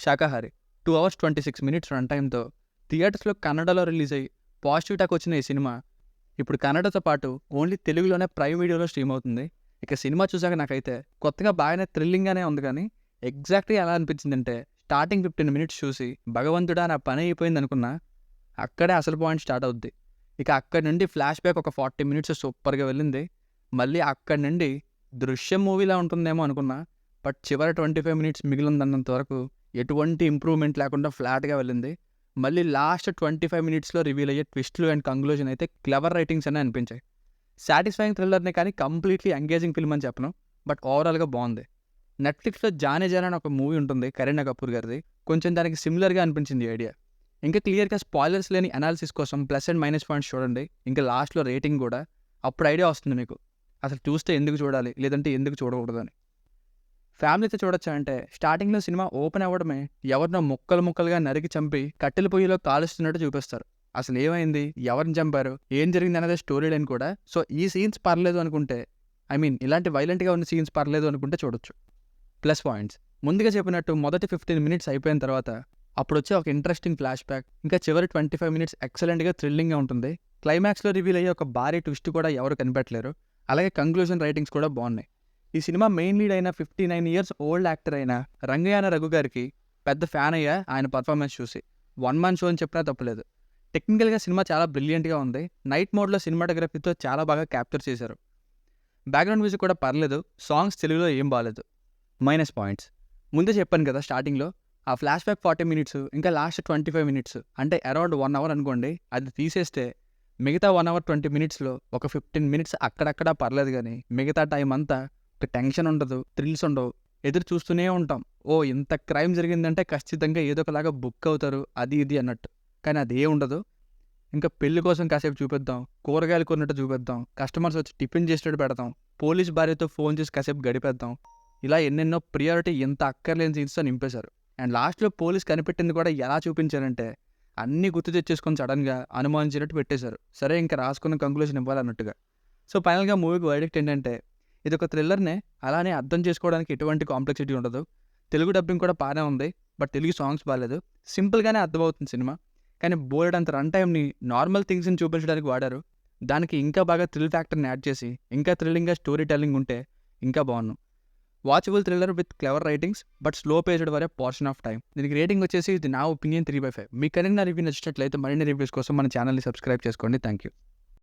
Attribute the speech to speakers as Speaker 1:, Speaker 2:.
Speaker 1: శాకాహారి 2 hours 26 minutes run టైమ్తో థియేటర్స్లో కన్నడలో release అయ్యి పాజిటివ్ టాక్ వచ్చిన ఈ సినిమా ఇప్పుడు కన్నడతో పాటు ఓన్లీ తెలుగులోనే ప్రైమ్ వీడియోలో స్ట్రీమ్ అవుతుంది. ఇక సినిమా చూసాక నాకైతే కొత్తగా బాగానే థ్రిల్లింగ్గానే ఉంది, కానీ ఎగ్జాక్ట్గా ఎలా అనిపించిందంటే స్టార్టింగ్ 15 minutes చూసి భగవంతుడా నా పని అయిపోయింది అనుకున్నా, అక్కడే అసలు పాయింట్ స్టార్ట్ అవుద్ది. ఇక అక్కడి నుండి ఫ్లాష్ బ్యాక్ ఒక 40 minutes సూపర్గా వెళ్ళింది. మళ్ళీ అక్కడి నుండి దృశ్యం మూవీలా ఉంటుందేమో అనుకున్నా, బట్ చివరి 25 minutes మిగిలిందన్నంత వరకు ఎటువంటి ఇంప్రూవ్మెంట్ లేకుండా ఫ్లాట్గా వెళ్ళింది. మళ్ళీ లాస్ట్ 25 minutesలో రివీల్ అయ్యే ట్విస్ట్లు అండ్ కంక్లూజన్ అయితే క్లవర్ రైటింగ్స్ అని అనిపించాయి. సాటిస్ఫైయింగ్ థ్రిల్లర్నే కానీ కంప్లీట్లీ ఎంగేజింగ్ ఫిల్మ్ అని చెప్పను, బట్ ఓవరాల్గా బాగుంది. నెట్ఫ్లిక్స్లో జానే జాన్ అని ఒక మూవీ ఉంటుంది కరీనా కపూర్ గారిది, కొంచెం దానికి సిమిలర్గా అనిపించింది ఈ ఐడియా. ఇంకా క్లియర్గా స్పాయిలర్స్ లేని అనాలిసిస్ కోసం ప్లస్ అండ్ మైనస్ పాయింట్స్ చూడండి, ఇంకా లాస్ట్లో రేటింగ్ కూడా, అప్పుడు ఐడియా వస్తుంది మీకు అసలు చూస్తే ఎందుకు చూడాలి లేదంటే ఎందుకు చూడకూడదని. ఫ్యామిలీతో చూడొచ్చా అంటే స్టార్టింగ్లో సినిమా ఓపెన్ అవ్వడమే ఎవరినో ముక్కలుగా నరికి చంపి కట్టెల పొయ్యిలో కాలుస్తున్నట్టు చూపిస్తారు. అసలు ఏమైంది, ఎవరిని చంపారు, ఏం జరిగింది అనేది స్టోరీ లైన్ కూడా. సో ఈ సీన్స్ పర్లేదు అనుకుంటే, ఇలాంటి వైలెంట్గా ఉన్న సీన్స్ పర్లేదు అనుకుంటే చూడొచ్చు. ప్లస్ పాయింట్స్ ముందుగా చెప్పినట్టు మొదటి 15 minutes అయిపోయిన తర్వాత అప్పుడు వచ్చే ఒక ఇంట్రెస్టింగ్ ఫ్లాష్ బ్యాక్, ఇంకా చివరి 25 minutes ఎక్సలెంట్గా థ్రిల్లింగ్గా ఉంటుంది. క్లైమాక్స్లో రివీల్ అయ్యే ఒక భారీ ట్విస్ట్ కూడా ఎవరు కనిపెట్టలేరు. అలాగే కంక్లూజన్ రైటింగ్స్ కూడా బాగున్నాయి. ఈ సినిమా మెయిన్ లీడ్ అయిన 59 years ఓల్డ్ యాక్టర్ అయిన రంగయాన రఘు గారికి పెద్ద ఫ్యాన్ అయ్యా ఆయన పర్ఫార్మెన్స్ చూసి. 1 man షో అని చెప్పినా తప్పలేదు. టెక్నికల్గా సినిమా చాలా బ్రిలియంట్గా ఉంది. నైట్ మోడ్లో సినిమాటోగ్రఫీతో చాలా బాగా క్యాప్చర్ చేశారు. బ్యాక్గ్రౌండ్ మ్యూజిక్ కూడా పర్లేదు, సాంగ్స్ తెలుగులో ఏం బాగాలేదు. మైనస్ పాయింట్స్ ముందే చెప్పాను కదా స్టార్టింగ్లో, ఆ ఫ్లాష్ బ్యాక్ 40 minutes ఇంకా లాస్ట్ 25 minutes అంటే అరౌండ్ 1 hour అనుకోండి, అది తీసేస్తే మిగతా 1 hour 20 minutesలో ఒక 15 minutes అక్కడక్కడ పర్లేదు, కానీ మిగతా టైం అంతా ఒక టెన్షన్ ఉండదు, థ్రిల్స్ ఉండవు, ఎదురు చూస్తూనే ఉంటాం. ఓ ఇంత క్రైమ్ జరిగిందంటే ఖచ్చితంగా ఏదో ఒకలాగా బుక్ అవుతారు అది ఇది అన్నట్టు, కానీ అదే ఉండదు. ఇంకా పెళ్లి కోసం కాసేపు చూపిద్దాం, కూరగాయలు కొన్నట్టు చూపిద్దాం, కస్టమర్స్ వచ్చి టిఫిన్ చేసేటట్టు పెడతాం, పోలీస్ భార్యతో ఫోన్ చేసి కాసేపు గడిపేద్దాం, ఇలా ఎన్నెన్నో ప్రియారిటీ ఎంత అక్కర్లేని సీన్స్తో నింపేశారు. అండ్ లాస్ట్లో పోలీస్ కనిపెట్టింది కూడా ఎలా చూపించారంటే అన్నీ గుర్తు తెచ్చేసుకొని సడన్గా అనుమానించినట్టు పెట్టేశారు. సరే ఇంకా రాసుకున్న కంక్లూజన్ ఇవ్వాలన్నట్టుగా. సో ఫైనల్గా మూవీకి వర్డిక్ట్ ఏంటంటే ఇది ఒక థ్రిల్లర్నే, అలానే అర్థం చేసుకోవడానికి ఎటువంటి కాంప్లెక్సిటీ ఉండదు. తెలుగు డబ్బింగ్ కూడా బాగానే ఉంది, బట్ తెలుగు సాంగ్స్ బాగాలేదు. సింపుల్గానే అర్థమవుతుంది సినిమా, కానీ బోల్డ్ అంత రన్ టైంని నార్మల్ థింగ్స్ని చూపించడానికి వాడారు. దానికి ఇంకా బాగా థ్రిల్ ఫ్యాక్టర్ని యాడ్ చేసి ఇంకా థ్రిల్లింగ్గా స్టోరీ టెల్లింగ్ ఉంటే ఇంకా బాగున్నాం. Watchable thriller with clever writings but slow phased వరే పోర్షన్ ఆఫ్ టైం. దీనికి రేటింగ్ వచ్చేసి ఇది నా ఒపీనియన్ 3/5. మీకు కనుక నా రివ్యూ నచ్చినట్లయితే మరిన్ని రివ్యూస్ కోసం మన ఛానల్ని సబ్స్క్రైబ్ చేసుకోండి. Thank you.